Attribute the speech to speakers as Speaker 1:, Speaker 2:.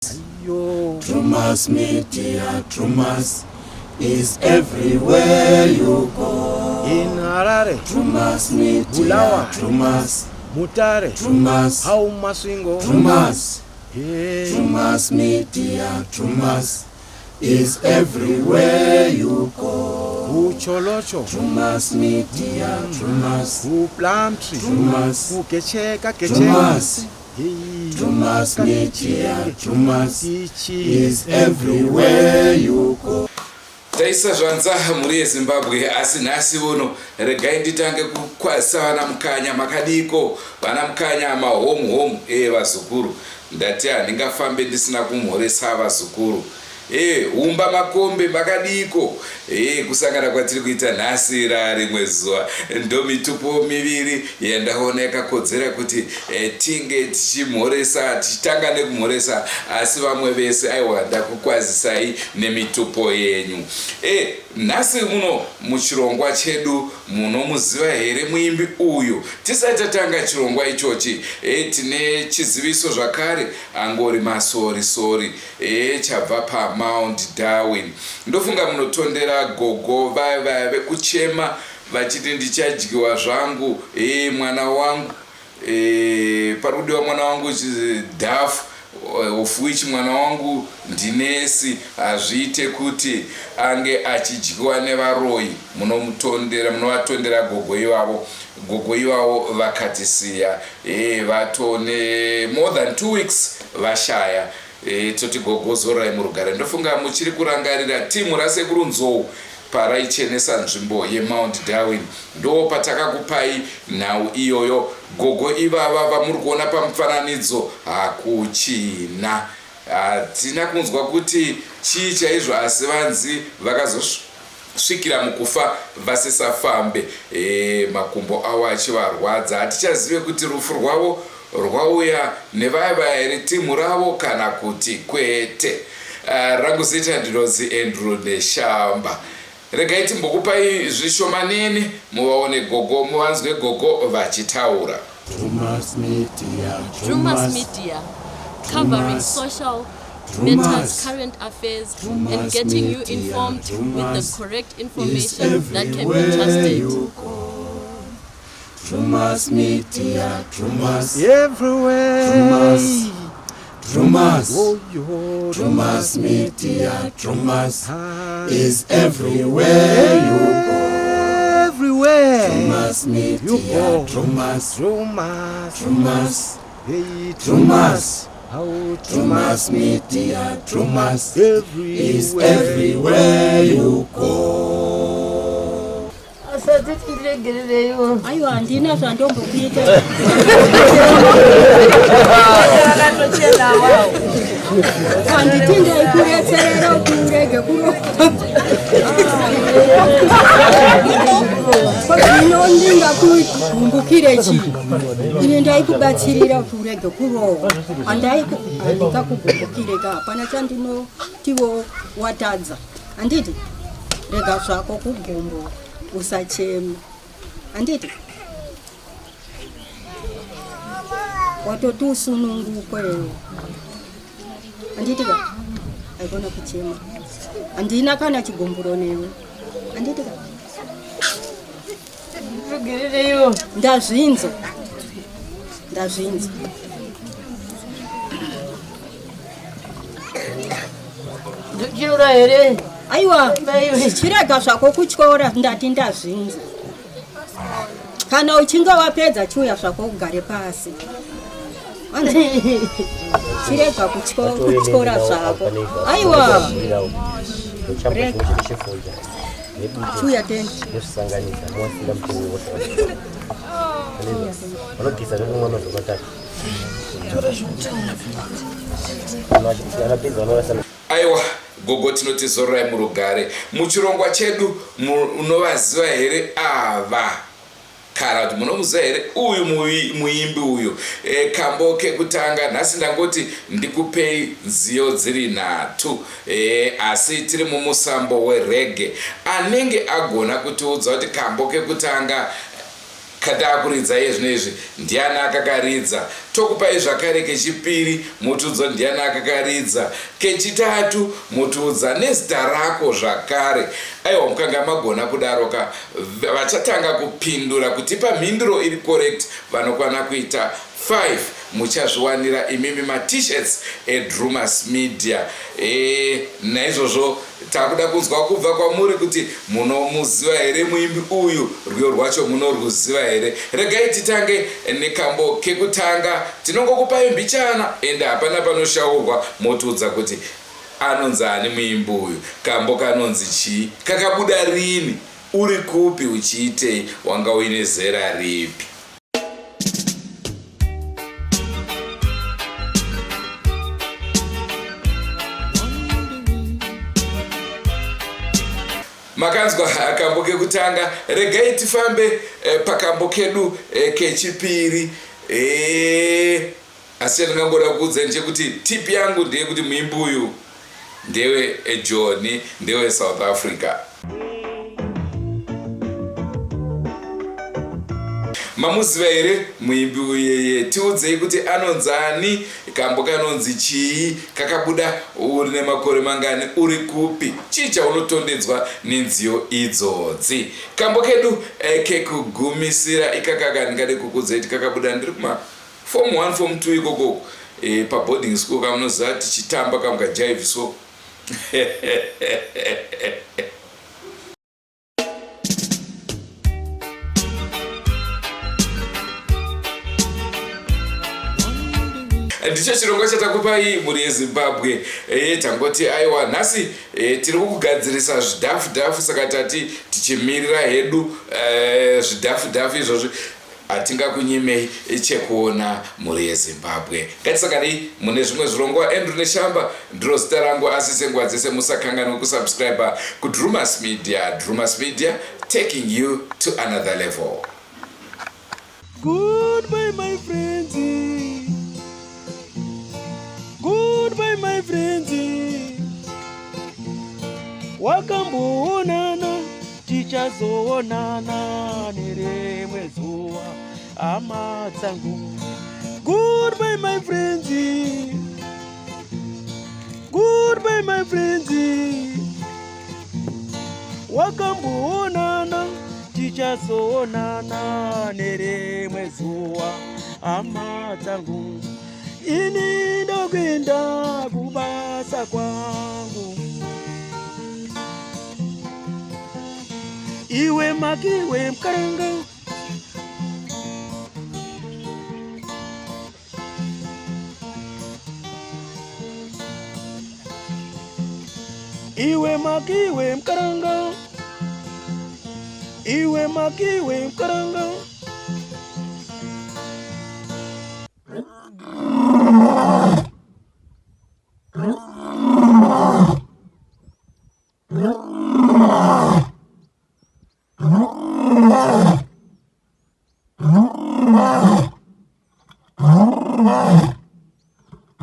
Speaker 1: Drewmas media, Drewmas is everywhere you go.
Speaker 2: In Harare,
Speaker 1: Drewmas media,
Speaker 2: Bulawa,
Speaker 1: Drewmas,
Speaker 2: Mutare,
Speaker 1: Drewmas,
Speaker 2: Haumasingo,
Speaker 1: Drewmas, Drewmas media, Drewmas is everywhere you go.
Speaker 2: Ucholocho,
Speaker 1: Drewmas media, Drewmas,
Speaker 2: Uplamtri,
Speaker 1: Drewmas,
Speaker 2: Ukecheka,
Speaker 1: Drewmas. Drewmas media, Drewmas is everywhere you go.
Speaker 3: Taisa zvanza muri Zimbabwe asi nhasi uno regai nditange kukwasa vana mukanya makadiko vana mukanya mahome vazukuru ndati handingafambe ndisina kumhoresa vazukuru umba makombe makadiko kusangana kwatiri kuita nhasi rimwe zuva ndo mitupo miviri yandaona yakakodzera kuti tinge tichimhoresa tichitanga nekumhoresa asi vamwe vese aiwa ndakukwazisai nemitupo yenyu. Nhasi muno muchirongwa chedu munomuziva here muimbi uyu? Tisati tatanga chirongwa ichochi tine chiziviso zvakare angori masori chabva paMount Darwin. Ndofunga munotondera gogo vaya vekuchema vachiti ndichadyiwa zvangu mwana wangu parudiwa mwana wangu dhafu of which mwana wangu ndinesi azviite kuti ange achidyiwa nevaroyi. Munovatondera gogo ivavo vakatisiya vatone more than 2 weeks vashaya toti gogo zorai murugare. Ndofunga muchiri kurangarira timu rasekuru Nzou paraichenesa nzvimbo yeMount Darwin ndo patakakupai nhau iyoyo. Gogo ivava vamuri kuona pamufananidzo hakuchina, hatina kunzwa kuti chii chaizvo, asi vanzi vakazosvikira mukufa vasisafambe makumbo avo achivarwadza. Hatichazive kuti rufu rwavo rwauya nevaya here timu ravo kana kuti kwete. Rangu zita ndinonzi Andrew Neshamba. Regai timbokupai zvishomanene muvaone gogo, muvanzwe gogo vachitaura.
Speaker 4: Drewmas media, covering social matters, current affairs, and getting you informed with the correct information that can be trusted.
Speaker 1: Drewmas media, Drewmas
Speaker 2: everywhere.
Speaker 1: Drewmas, Drewmas media, Drewmas is everywhere you go.
Speaker 2: Everywhere
Speaker 1: Drewmas media,
Speaker 2: you go.
Speaker 1: Drewmas,
Speaker 2: Drewmas,
Speaker 1: Drewmas, Drewmas media, Drewmas is everywhere you go.
Speaker 5: Ayo andina zvandombopita. Handiti ndaikuretserera kurege kuno. Zvino ndingakukumbukire chi? Ini ndaikubatsirira kurege kurowa. Handikakukumbukire ka hapana chandinotiwo watadza. Handiti rega zvako kugumbo usachema. Handiti watoti usunungukwe. Handiti ka haikona kuchema. Handina kana chigomburo newe. Handiti ka ndazvinzo. Ndichiura here? Aiwa, chirega zvako kutyora ndati ndazvinzo. Kana uchinge wapedza chiuya zvako ugare pasi. Chirega kutyora zvako. Aiwa. Chiuya teni.
Speaker 3: Aiwa, gogo tinoti zorai murugare. Muchirongwa chedu munovaziva here ava? Kana kuti munomuziva here uyu muimbi uyu? Kambo kekutanga nhasi ndangoti ndikupei nziyo dziri 3, asi tiri mumusambo werege. Anenge agona kutiudza kuti kambo kekutanga katakuridza izvi ndiani akakaridza, tokupai zvakare kechipiri mutiudza ndiani akakaridza, kechitatu mutiudza nezita rako zvakare. Aiwa, mukanga magona kudaroka vachatanga kupindura kutipa mhinduro iri correct vanokwana kuita 5 muchazviwanira imimi ma-t-shirts eDrewmas Media. Naizvozvo takuda kunzwa kubva kwamuri kuti munomuziva here muimbi uyu, rwiyo rwacho munorwuziva here. Regai titange nekambo kekutanga. Tinongokupai mbichana ende hapana panoshaurwa, motiudza kuti anonzi ani muimbi uyu, kambo kanonzi chii, kakabuda rini, uri kupi, uchiitei, wanga uine zera ripi. Makanzwa kambo kekutanga. Regai tifambe pakambo kedu kechipiri. Asi ndingangoda kuudza nechekuti tipi yangu ndeye kuti muimbi uyu ndewe John, ndewe South Africa. Mamuziva here muimbi uyu? Tiudzei kuti anonzani, kambo kanonzi chii, kakabuda uri nemakore mangani, uri kupi, chii chaunotondedzwa nenziyo idzodzi. Kambo kedu kekugumisira ikakaka ndingade kukuudzai kuti kakabuda ndiri kuma form 1 form 2 ikoko paboarding school kamunoziva tichitamba kamukajaiviswo. Ndicho chirongwa chatakupai muri yeZimbabwe. Tangoti aiwa, nhasi tiri kugadzirisa zvidhafu, saka tati tichimirira hedu zvidhafu izvozvo hatingakunyimei chekuona muri yeZimbabwe. Ngatisakanei mune zvimwe zvirongwa. Andrew Neshamba ndiro zita rangu, asi senguva dzese musakanganwe kusubscribe kuDrewmas Media. Drewmas Media, taking you to another level.
Speaker 2: Goodbye my friends, goodbye my friends, wakamboonana tichazoonana nerimwe zuva, hama dzangu. Goodbye my friends, goodbye my friends, wakamboonana tichazoonana nerimwe zuva, hama dzangu. Ini ndokwenda kubasa kwangu, iwe makiwe mkaranga, iwe makiwe mkaranga, iwe makiwe mkaranga.